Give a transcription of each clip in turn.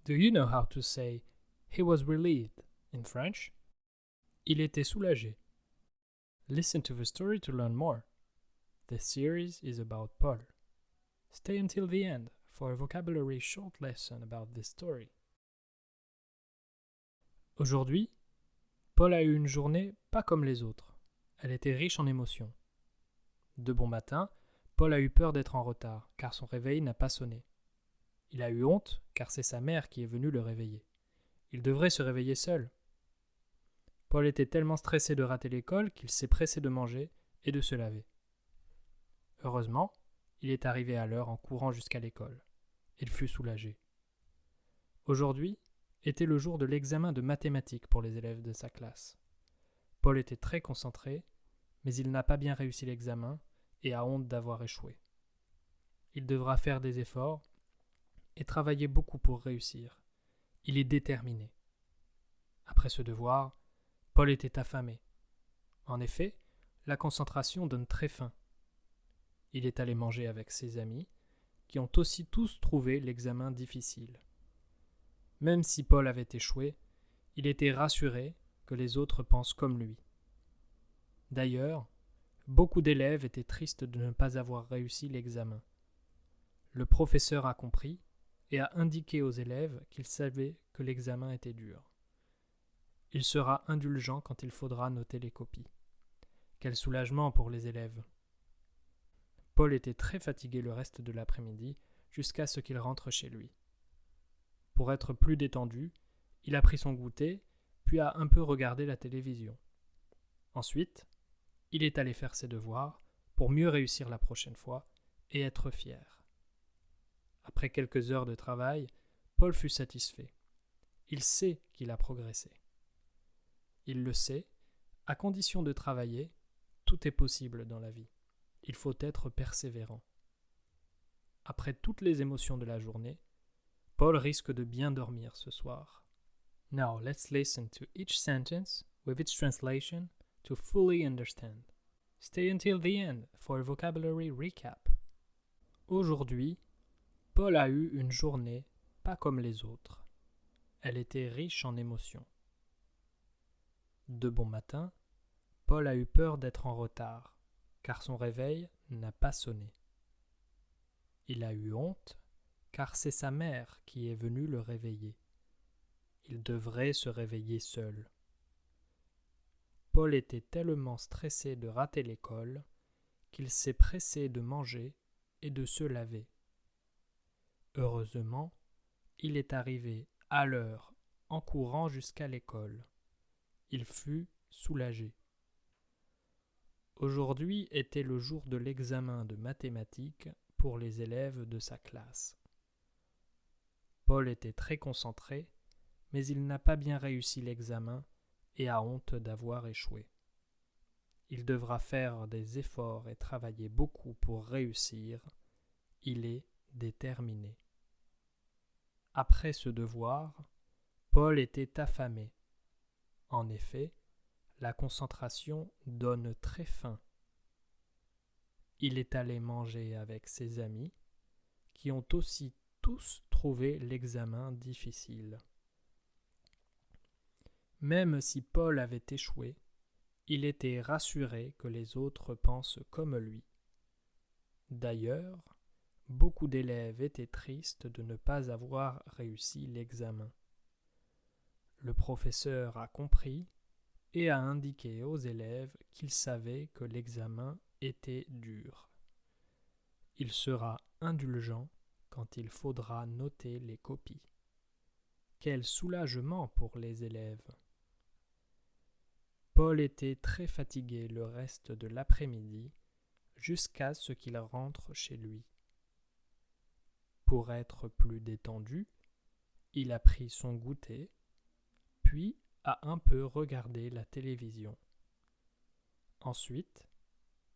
Do you know how to say he was relieved in French? Il était soulagé. Listen to the story to learn more. This series is about Paul. Stay until the end for a vocabulary short lesson about this story. Aujourd'hui, Paul a eu une journée pas comme les autres. Elle était riche en émotions. De bon matin, Paul a eu peur d'être en retard, car son réveil n'a pas sonné. Il a eu honte, car c'est sa mère qui est venue le réveiller. Il devrait se réveiller seul. Paul était tellement stressé de rater l'école qu'il s'est pressé de manger et de se laver. Heureusement, il est arrivé à l'heure en courant jusqu'à l'école. Il fut soulagé. Aujourd'hui était le jour de l'examen de mathématiques pour les élèves de sa classe. Paul était très concentré, mais il n'a pas bien réussi l'examen et a honte d'avoir échoué. Il devra faire des efforts et travailler beaucoup pour réussir. Il est déterminé. Après ce devoir, Paul était affamé. En effet, la concentration donne très faim. Il est allé manger avec ses amis, qui ont aussi tous trouvé l'examen difficile. Même si Paul avait échoué, il était rassuré que les autres pensent comme lui. D'ailleurs, beaucoup d'élèves étaient tristes de ne pas avoir réussi l'examen. Le professeur a compris et a indiqué aux élèves qu'il savait que l'examen était dur. Il sera indulgent quand il faudra noter les copies. Quel soulagement pour les élèves! Paul était très fatigué le reste de l'après-midi jusqu'à ce qu'il rentre chez lui. Pour être plus détendu, il a pris son goûter, puis a un peu regardé la télévision. Ensuite, il est allé faire ses devoirs pour mieux réussir la prochaine fois et être fier. Après quelques heures de travail, Paul fut satisfait. Il sait qu'il a progressé. Il le sait, à condition de travailler, tout est possible dans la vie. Il faut être persévérant. Après toutes les émotions de la journée, Paul risque de bien dormir ce soir. Now let's listen to each sentence with its translation to fully understand. Stay until the end for a vocabulary recap. Aujourd'hui, Paul a eu une journée pas comme les autres. Elle était riche en émotions. De bon matin, Paul a eu peur d'être en retard, car son réveil n'a pas sonné. Il a eu honte, car c'est sa mère qui est venue le réveiller. Il devrait se réveiller seul. Paul était tellement stressé de rater l'école qu'il s'est pressé de manger et de se laver. Heureusement, il est arrivé à l'heure en courant jusqu'à l'école. Il fut soulagé. Aujourd'hui était le jour de l'examen de mathématiques pour les élèves de sa classe. Paul était très concentré, mais il n'a pas bien réussi l'examen et a honte d'avoir échoué. Il devra faire des efforts et travailler beaucoup pour réussir. Il est déterminé. Après ce devoir, Paul était affamé. En effet, la concentration donne très faim. Il est allé manger avec ses amis, qui ont aussi tous trouvé l'examen difficile. Même si Paul avait échoué, il était rassuré que les autres pensent comme lui. D'ailleurs, beaucoup d'élèves étaient tristes de ne pas avoir réussi l'examen. Le professeur a compris et a indiqué aux élèves qu'il savait que l'examen était dur. Il sera indulgent quand il faudra noter les copies. Quel soulagement pour les élèves! Paul était très fatigué le reste de l'après-midi jusqu'à ce qu'il rentre chez lui. Pour être plus détendu, il a pris son goûter, puis a un peu regardé la télévision. Ensuite,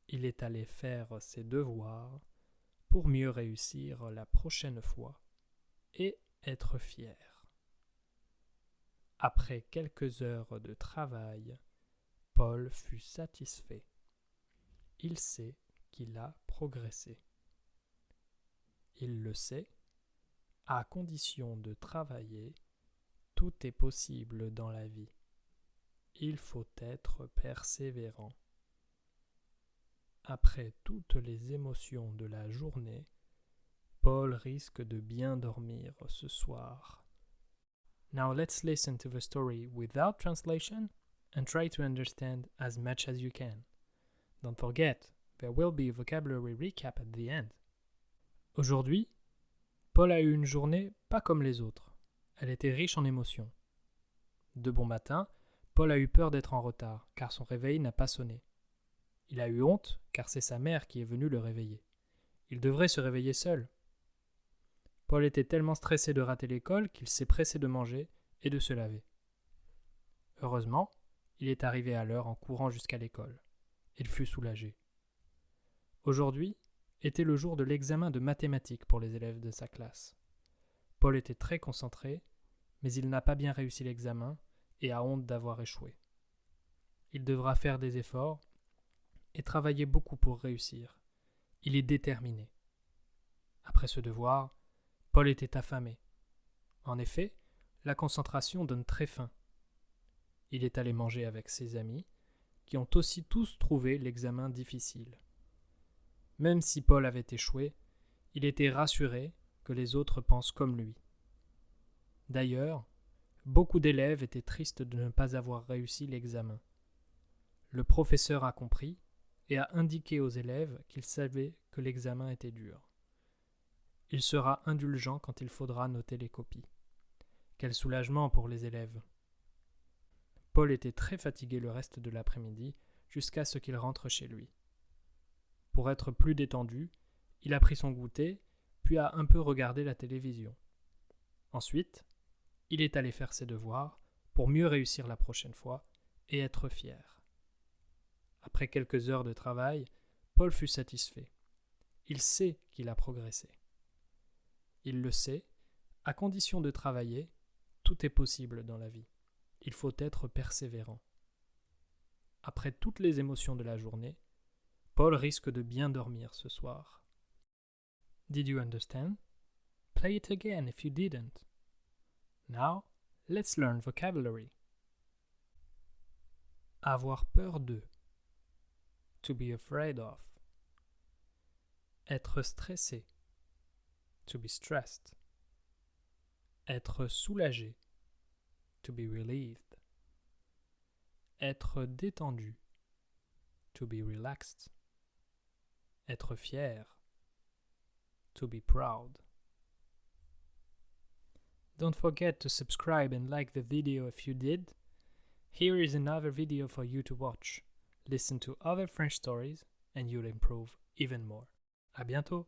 il est allé faire ses devoirs pour mieux réussir la prochaine fois et être fier. Après quelques heures de travail, Paul fut satisfait. Il sait qu'il a progressé. Il le sait, À condition de travailler, tout est possible dans la vie. Il faut être persévérant. Après toutes les émotions de la journée, Paul risque de bien dormir ce soir. Now let's listen to the story without translation and try to understand as much as you can. Don't forget, there will be a vocabulary recap at the end. Aujourd'hui, Paul a eu une journée pas comme les autres. Elle était riche en émotions. De bon matin, Paul a eu peur d'être en retard, car son réveil n'a pas sonné. Il a eu honte, car c'est sa mère qui est venue le réveiller. Il devrait se réveiller seul. Paul était tellement stressé de rater l'école qu'il s'est pressé de manger et de se laver. Heureusement, il est arrivé à l'heure en courant jusqu'à l'école. Il fut soulagé. Aujourd'hui était le jour de l'examen de mathématiques pour les élèves de sa classe. Paul était très concentré, mais il n'a pas bien réussi l'examen et a honte d'avoir échoué. Il devra faire des efforts et travailler beaucoup pour réussir. Il est déterminé. Après ce devoir, Paul était affamé. En effet, la concentration donne très faim. Il est allé manger avec ses amis, qui ont aussi tous trouvé l'examen difficile. Même si Paul avait échoué, il était rassuré que les autres pensent comme lui. D'ailleurs, beaucoup d'élèves étaient tristes de ne pas avoir réussi l'examen. Le professeur a compris et a indiqué aux élèves qu'il savait que l'examen était dur. Il sera indulgent quand il faudra noter les copies. Quel soulagement pour les élèves! Paul était très fatigué le reste de l'après-midi jusqu'à ce qu'il rentre chez lui. Pour être plus détendu, il a pris son goûter, puis a un peu regardé la télévision. Ensuite, il est allé faire ses devoirs pour mieux réussir la prochaine fois et être fier. Après quelques heures de travail, Paul fut satisfait. Il sait qu'il a progressé. Il le sait, à condition de travailler, tout est possible dans la vie. Il faut être persévérant. Après toutes les émotions de la journée, Paul risque de bien dormir ce soir. Did you understand? Play it again if you didn't. Now, let's learn vocabulary. Avoir peur de. To be afraid of. Être stressé. To be stressed. Être soulagé. To be relieved. Être détendu. To be relaxed. Être fier. To be proud. Don't forget to subscribe and like the video if you did. Here is another video for you to watch. Listen to other French stories and you'll improve even more. À bientôt!